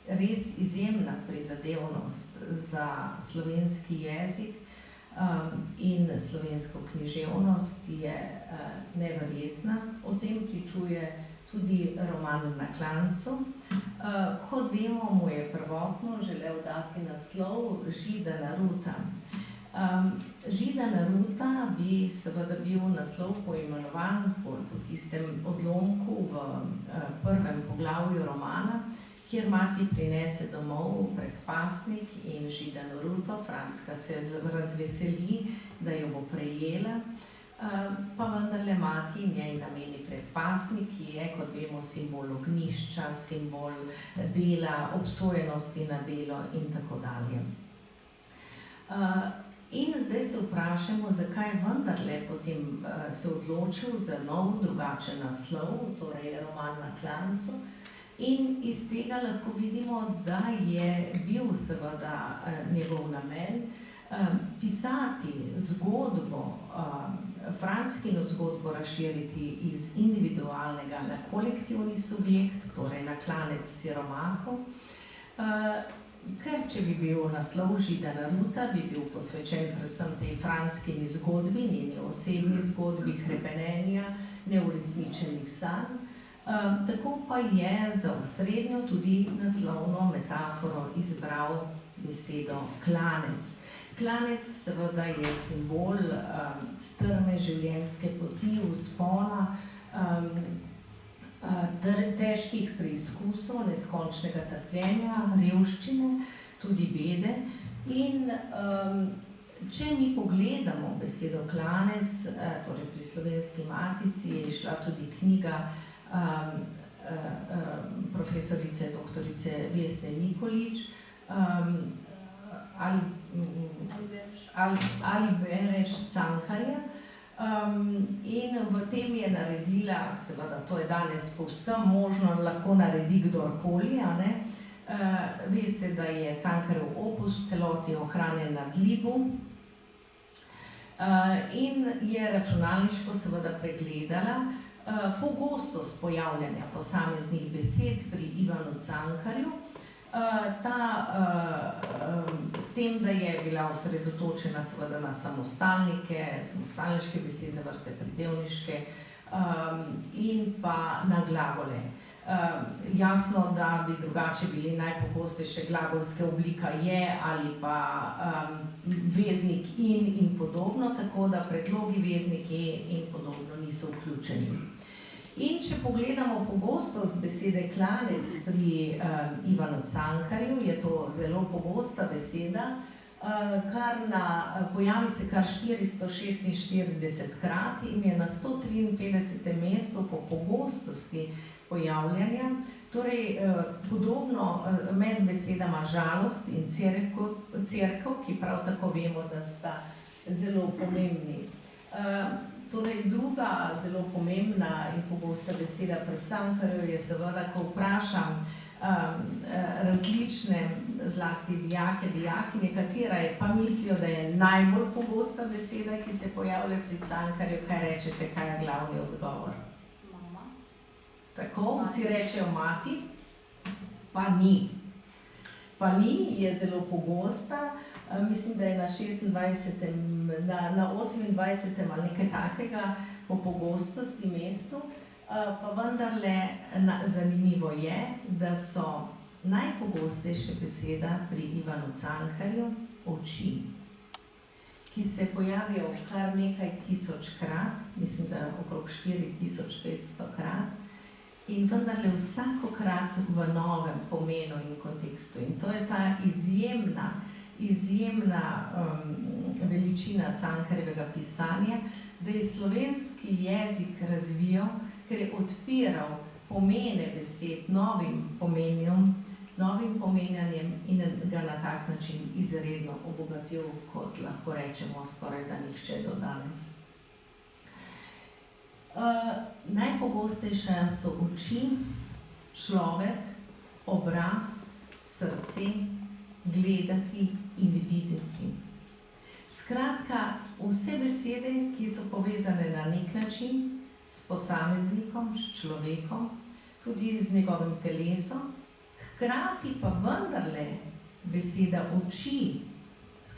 res izjemna prizadevnost za slovenski jezik in slovensko književnost je neverjetna. O tem pričuje tudi roman Na klancu. Kot vemo, mu je prvotno želel dati naslov Židana Ruta. Židana Ruta bi seveda bil naslov poimenovan zgolj po tistem odlomku v prvem poglavju romana, kjer mati prinese domov predpasnik in Židano Ruto. Francka se razveseli, da jo bo prejela. pa vendarle mati njej nameni predpasnik, ki je, kot vemo, simbol ognjišča, simbol dela, obsojenosti na delo in tako dalje. In zdaj se vprašamo, zakaj vendarle potem se odločil za nov, drugačen naslov, torej roman Na klancu. In iz tega lahko vidimo, da je bil seveda njegov namen pisati zgodbo, Franckino zgodbo razširiti iz individualnega na kolektivni subjekt, torej na klanec siromakov. Ker če bi bil naslov Židana Ruta, bi bil posvečen predvsem tej Franckini zgodbi, njeni osebni zgodbi hrepenenja, neuresničenih sanj. Tako pa je za osrednjo tudi naslovno metaforo izbral besedo klanec. Klanec seveda je simbol strme življenjske poti, vzpona, težkih preizkusov, neskončnega trpljenja, revščine, tudi bede. In če mi pogledamo besedo klanec, torej pri Slovenski matici je izšla tudi knjiga profesorice doktorice Vesne Mikolič, Albereš Cankarja. In v tem je naredila, seveda to je danes povsem možno, lahko naredi kdorkoli, a ne? Veste, da je Cankarjev opus v celoti ohranjen na glibu in je računalniško seveda pregledala pogostost pojavljanja posameznih besed pri Ivanu Cankarju. S tem, da je bila osredotočena seveda na samostalnike, samostalniške besedne vrste, pridevniške in pa na glagole. Jasno, da bi drugače bili najpogostejše glagolske oblika je ali pa veznik in podobno, tako da predlogi vezniki in podobno niso vključeni. In če pogledamo pogostost besede klanec pri Ivanu Cankarju, je to zelo pogosta beseda, pojavi se kar 446-krat in je na 153. mestu po pogostosti pojavljanja, torej podobno med besedama žalost in cerkev, ki prav tako vemo, da sta zelo pomembni. Torej, druga zelo pomembna in pogosta beseda pred Cankarjem je seveda, ko vprašam različne, zlasti dijakinje, katera je, pa mislijo, da je najbolj pogosta beseda, ki se pojavlja pri Cankarju, kaj rečete, kaj je glavni odgovor? Mama. Tako, vsi rečejo mati, pa ni. Pa ni je zelo pogosta. Mislim, da je na 28. ali nekaj takega po pogostosti mestu, pa vendarle zanimivo je, da so najpogostejše beseda pri Ivanu Cankarju oči, ki se pojavijo kar nekaj tisočkrat, mislim, da okrog 4500-krat, in vendarle vsakokrat v novem pomenu in kontekstu. In to je ta izjemna veličina Cankarjevega pisanja, da je slovenski jezik razvijal, ker je odpiral pomene besed novim pomenjanjem in ga na tak način izredno obogatil, kot lahko rečemo skoraj da nihče do danes. Najpogostejše so oči, človek, obraz, srce, gledati in videti. Skratka, vse besede, ki so povezane na nek način s posameznikom, s človekom, tudi z njegovim telesom, hkrati pa vendarle beseda oči.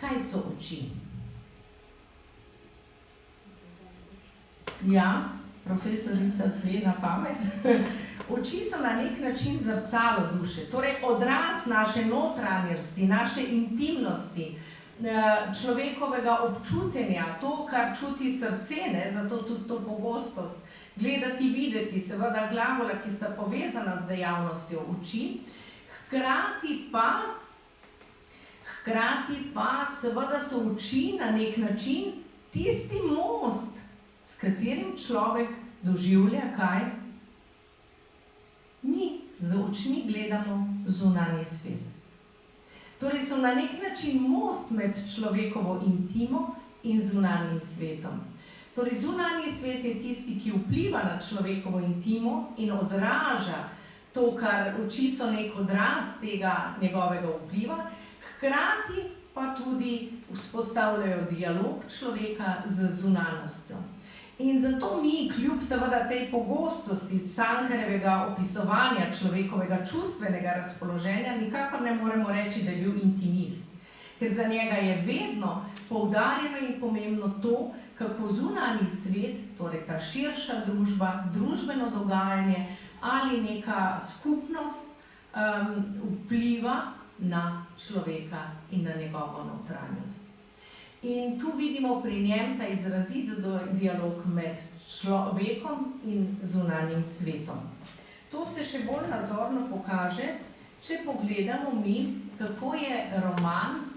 Kaj so oči? Ja, profesorica ve na pamet. Oči so na nek način zrcalo duše, torej odraz naše notranjosti, naše intimnosti, človekovega občutenja, to, kar čuti srce, zato tudi to pogostost, gledati, videti, seveda glagola, ki sta povezana z dejavnostjo oči, hkrati pa seveda so oči na nek način tisti most s katerim človek doživlja kaj? Mi z očmi gledamo zunanji svet. Torej so na nek način most med človekovo intimo in zunanjim svetom. Torej zunanji svet je tisti, ki vpliva na človekovo intimo in odraža to, kar oči so nek odraz tega njegovega vpliva, hkrati pa tudi vzpostavljajo dialog človeka z zunanjostjo. In zato mi, kljub seveda tej pogostosti Cankarjevega opisovanja človekovega čustvenega razpoloženja, nikakor ne moremo reči, da je bil intimist. Ker za njega je vedno poudarjeno in pomembno to, kako zunanji svet, torej ta širša družba, družbeno dogajanje ali neka skupnost vpliva na človeka in na njegovo notranjost. In tu vidimo pri njem ta izrazit dialog med človekom in zunanjim svetom. To se še bolj nazorno pokaže, če pogledamo mi, kako je roman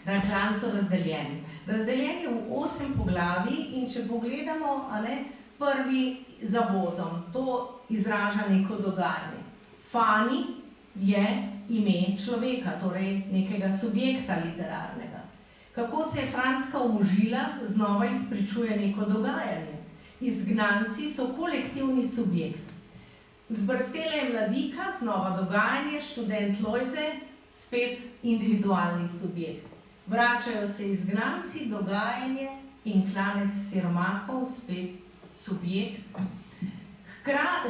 Na klancu razdeljen. Razdeljen je v 8 poglavij in če pogledamo, prvi za vozom, to izraža neko dogajanje. Fani je ime človeka, torej nekega subjekta literarnega. Kako se je Franska omožila, znova izpričuje neko dogajanje. Izgnanci so kolektivni subjekt. Zbrstela je mladika, znova dogajanje, študent Lojze, spet individualni subjekt. Vračajo se izgnanci, dogajanje in klanec siromakov, spet subjekt.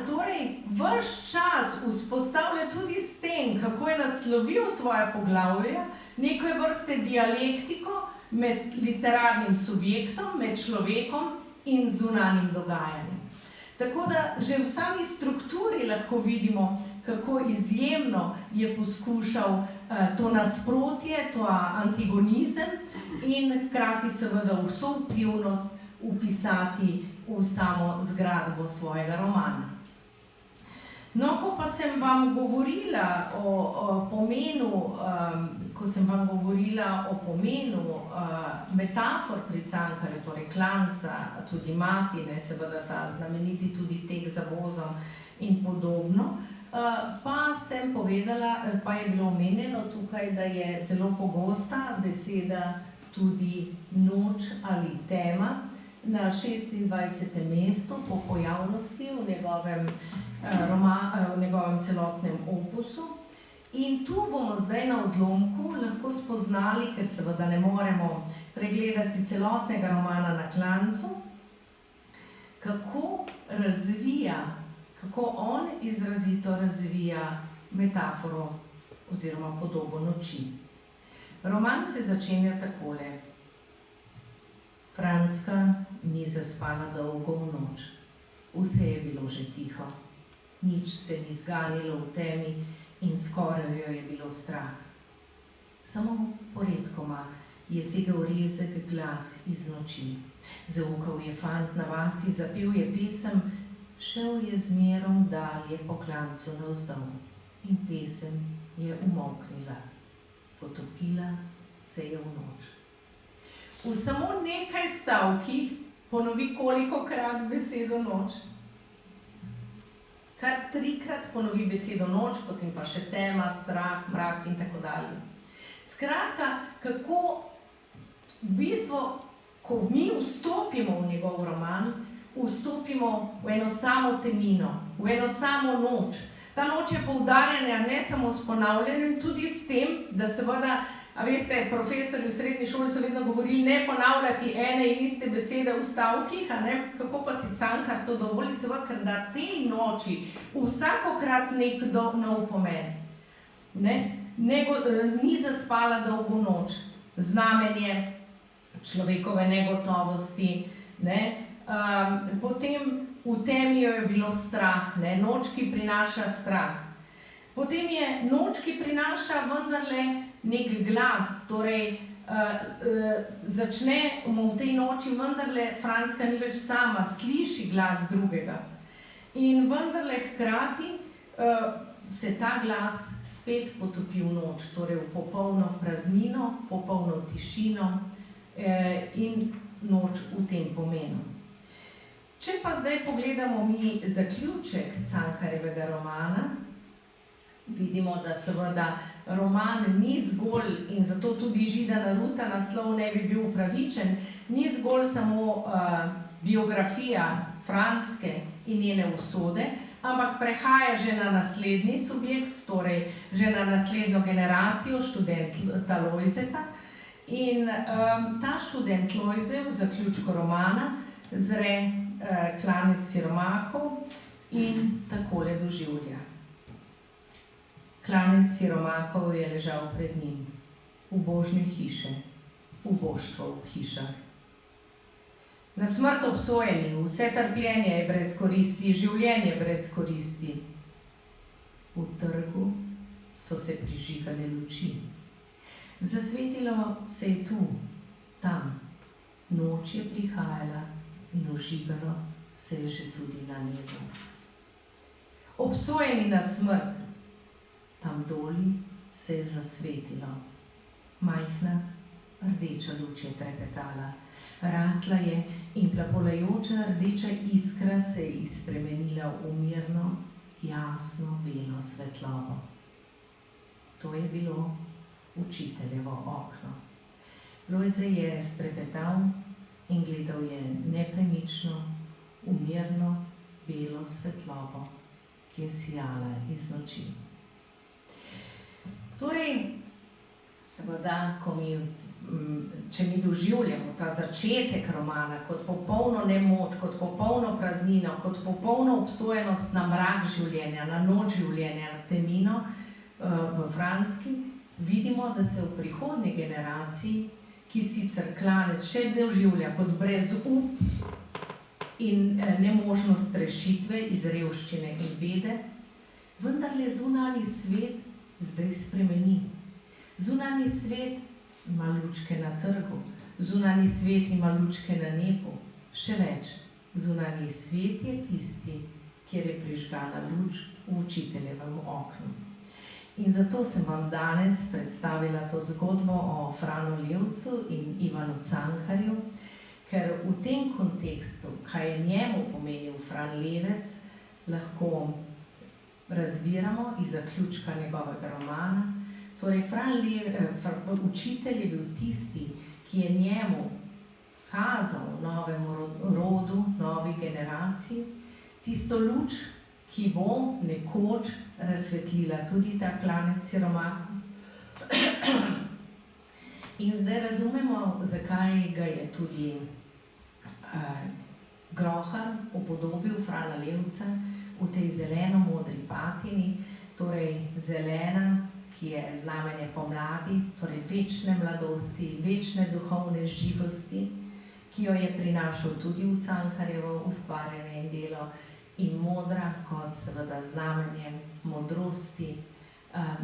Torej, ves čas vzpostavlja tudi s tem, kako je naslovil svoje poglavje, nekaj vrste dialektiko med literarnim subjektom, med človekom in zunanjim dogajanjem. Tako da že v sami strukturi lahko vidimo, kako izjemno je poskušal to nasprotje, to antagonizem in hkrati seveda vso vplivnost vpisati v samo zgradbo svojega romana. No, ko pa sem vam govorila o pomenu, metafor pri Cankarju, torej klanca, tudi Matine, seveda ta znameniti tudi tek za vozom in podobno, pa sem povedala, pa je bilo omenjeno tukaj, da je zelo pogosta beseda tudi noč ali tema na 26. mestu po pojavnosti v njegovem celotnem opusu. In tu bomo zdaj na odlomku lahko spoznali, ker seveda ne moremo pregledati celotnega romana Na klancu, kako on izrazito razvija metaforo oziroma podobo noči. Roman se začenja takole. Franska ni zaspala dolgo v noč. Vse je bilo že tiho. Nič se ni zganilo v temi in skoraj jo je bilo strah. Samo poredkoma je segel rezek glas iz noči. Zaukal je fant na vasi, zapel je pesem, šel je zmerom dalje po klancu navzdol in pesem je umolknila. Potopila se je v noč. V samo nekaj stavkih ponovi kolikokrat besedo noč. Kar 3-krat ponovi besedo noč, potem pa še tema, strah, mrak in tako dalje. Skratka, kako v bistvu, ko mi vstopimo v njegov roman, vstopimo v eno samo temino, v eno samo noč. Ta noč je poudarjena ne samo s ponavljanjem, tudi s tem, da seveda, veste, profesorji v srednji šoli so vedno govorili ne ponavljati ene in iste besede v stavkih, kako pa si Cankar to dovoli, seveda, ker da tej noči vsakokrat nek nov pomen. Ni zaspala dolgo noč, znamenje človekove negotovosti, potem v temi jo je bilo strah, noč, ki prinaša strah. Potem je noč, ki prinaša vendarle nek glas, torej začnemo v tej noči, vendarle Franska ni več sama, sliši glas drugega. In vendarle hkrati se ta glas spet potopi v noč, torej v popolno praznino, popolno tišino in noč v tem pomenu. Če pa zdaj pogledamo mi zaključek Cankarjevega romana, vidimo, da seveda roman ni zgolj, in zato tudi Židana Ruta naslov ne bi bil upravičen, ni zgolj samo biografija Franzke in njene usode, ampak prehaja že na naslednji subjekt, torej že na naslednjo generacijo, študenta Lojzeta. In ta študent Lojze v zaključku romana zre klanec siromakov in takole doživlja. Klanec siromakov je ležal pred njim, ubožne hiše, uboštvo v hišah. Na smrt obsojeni, vse trpljenje je brez koristi, življenje brez koristi. V trgu so se prižigale luči. Zasvetilo se je tu, tam, noč je prihajala in ožigalo se je že tudi na nebu. Obsojeni na smrt, tam doli se je zasvetilo. Majhna, rdeča luč je trepetala. Rasla je in plapolajoča rdeča iskra se je spremenila v mirno, jasno, belo svetlobo. To je bilo učiteljevo okno. Lojze je strepetal in gledal je nepremično, v mirno, belo svetlobo, ki je sijala iz noči. Torej, seveda, če mi doživljamo ta začetek romana kot popolno nemoč, kot popolno praznino, kot popolno obsojenost na mrak življenja, na noč življenja, na temnino v Franzki, vidimo, da se v prihodnji generaciji, ki sicer klanec še doživlja kot brezup in nemožnost rešitve iz revščine in bede, vendarle zunanji svet zdaj spremeni. Zunanji svet ima lučke na trgu, zunanji svet ima lučke na nebu. Še več, zunanji svet je tisti, kjer je prižgana luč v učiteljevem oknu. In zato sem vam danes predstavila to zgodbo o Franu Levcu in Ivanu Cankarju, ker v tem kontekstu, kaj je njemu pomenil Fran Levec, lahko razbiramo iz zaključka njegovega romana. Torej, učitelj je bil tisti, ki je njemu kazal novemu rodu, novi generaciji, tisto luč, ki bo nekoč razsvetlila tudi ta klanec siromakov. In zdaj razumemo, zakaj ga je tudi Grohar upodobil Frana Levca v tej zeleno-modri patini, torej zelena, ki je znamenje pomladi, torej večne mladosti, večne duhovne živosti, ki jo je prinašal tudi v Cankarjevo ustvarjanje in delo, in modra kot seveda znamenje modrosti,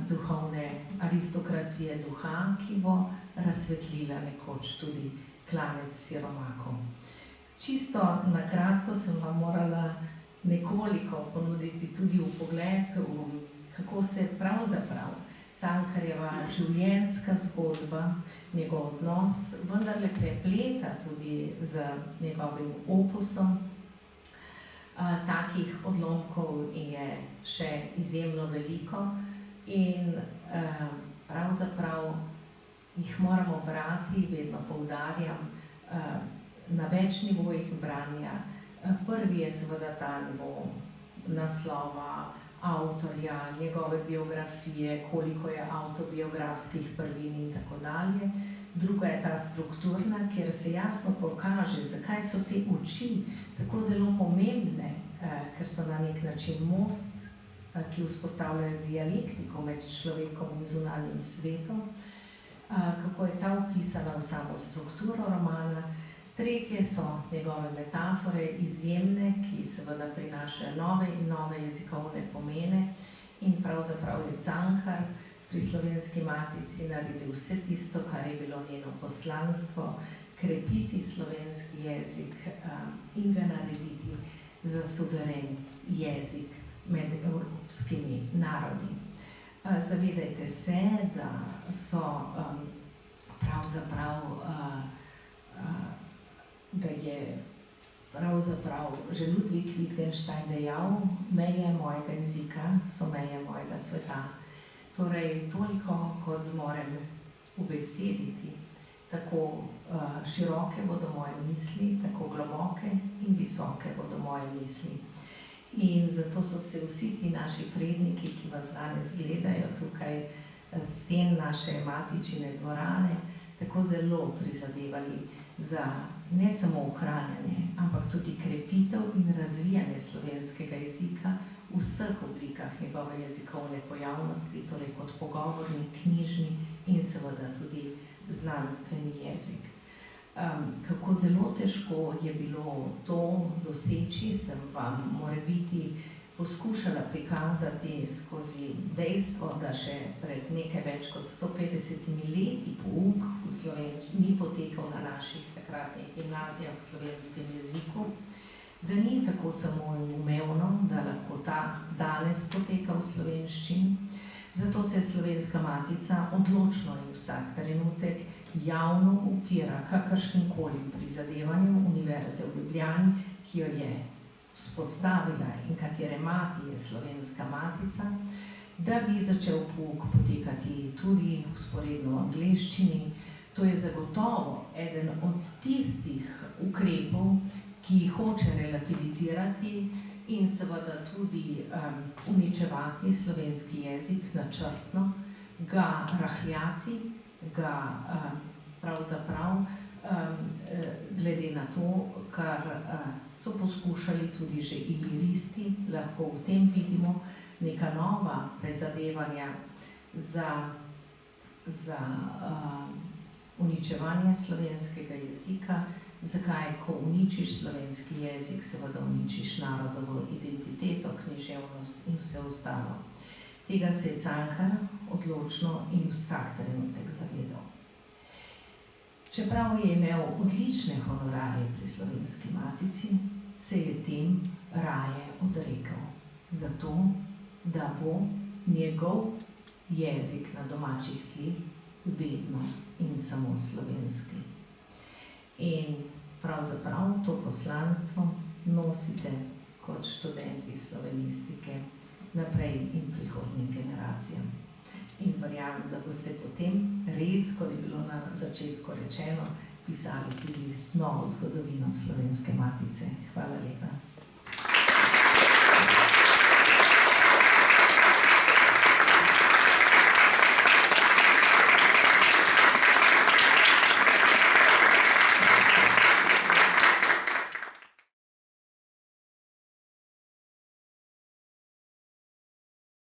duhovne aristokracije duha, ki bo razsvetlila nekoč tudi klanec siromakov. Čisto na kratko sem vam morala nekoliko ponuditi tudi vpogled, kako se pravzaprav Cankarjeva življenjska zgodba, njegov odnos, vendarle prepleta tudi z njegovim opusom. Takih odlomkov je še izjemno veliko in pravzaprav jih moramo brati, vedno poudarjam, na več nivojih branja. Prvi je seveda ta nivo naslova, avtorja, njegove biografije, koliko je avtobiografskih prvin in tako dalje. Druga je ta strukturna, kjer se jasno pokaže, zakaj so te oči tako zelo pomembne, ker so na nek način most, ki vzpostavljajo dialektiko med človekom in zunanjim svetom, kako je ta vpisana v samo strukturo romana. Tretje so njegove metafore, izjemne, ki seveda prinašajo nove in nove jezikovne pomene, in pravzaprav je Cankar pri Slovenski matici naredil vse tisto, kar je bilo njeno poslanstvo, krepiti slovenski jezik in ga narediti za suveren jezik med evropskimi narodi. Zavedajte se, da so pravzaprav da je pravzaprav že Ludwig Wittgenstein dejal, meje mojega jezika so meje mojega sveta. Torej, toliko, kot zmorem ubesediti, tako široke bodo moje misli, tako globoke in visoke bodo moje misli. In zato so se vsi ti naši predniki, ki vas danes gledajo tukaj, sten naše matičine dvorane, tako zelo prizadevali za ne samo ohranjanje, ampak tudi krepitev in razvijanje slovenskega jezika v vseh oblikah njegove jezikovne pojavnosti, torej kot pogovorni, knjižni in seveda tudi znanstveni jezik. Kako zelo težko je bilo to doseči, sem vam morebiti poskušala prikazati skozi dejstvo, da še pred nekaj več kot 150 leti pouk v slovenščini ni potekal na naših takratnih gimnazijah v slovenskem jeziku, da ni tako samoumevno, da lahko ta danes poteka v slovenščini. Zato se Slovenska matica odločno in vsak trenutek javno upira kakršnemkoli prizadevanjem Univerze v Ljubljani, ki jo je vzpostavila in katere mati je Slovenska matica, da bi začel pouk potekati tudi vzporedno v angleščini. To je zagotovo eden od tistih ukrepov, ki hoče relativizirati in seveda tudi uničevati slovenski jezik načrtno, ga rahljati, ga pravzaprav glede na to, kar so poskušali tudi že iberisti, lahko v tem vidimo neka nova prizadevanja za uničevanje slovenskega jezika. Zakaj? Ko uničiš slovenski jezik, seveda uničiš narodovo identiteto, književnost in vse ostalo. Tega se je Cankar odločno in vsak trenutek zavedal. Čeprav je imel odlične honorarje pri Slovenski matici, se je tem raje odrekel, zato da bo njegov jezik na domačih tleh vedno in samo slovenski. In pravzaprav to poslanstvo nosite kot študenti slovenistike naprej in prihodnjim generacijam. In verjamem, da boste potem res, kot je bilo na začetku rečeno, pisali tudi novo zgodovino Slovenske matice. Hvala lepa.